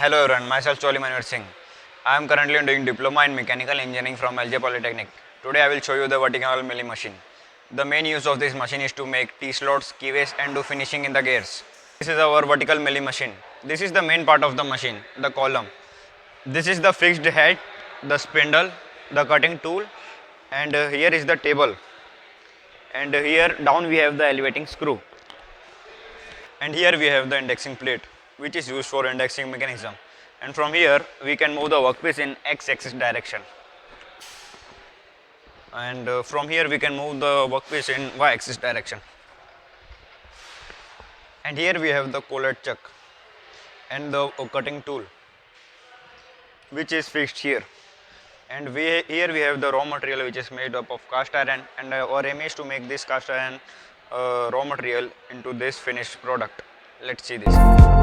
Hello everyone, myself Cholimanur Singh. I am currently doing diploma in mechanical engineering from LJ Polytechnic. Today I will show you the vertical milling machine. The main use of this machine is to make T-slots, keyways and do finishing in the gears. This is our vertical milling machine. This is the main part of the machine, the column. This is the fixed head, the spindle, the cutting tool, and here is the table. And here down we have the elevating screw. And here we have the indexing plate, which is used for indexing mechanism. And from here we can move the workpiece in x-axis direction. And from here we can move the workpiece in y-axis direction. And here we have the collet chuck and the cutting tool, which is fixed here. And here we have the raw material, which is made up of cast iron, and our aim is to make this cast iron raw material into this finished product. Let's see this.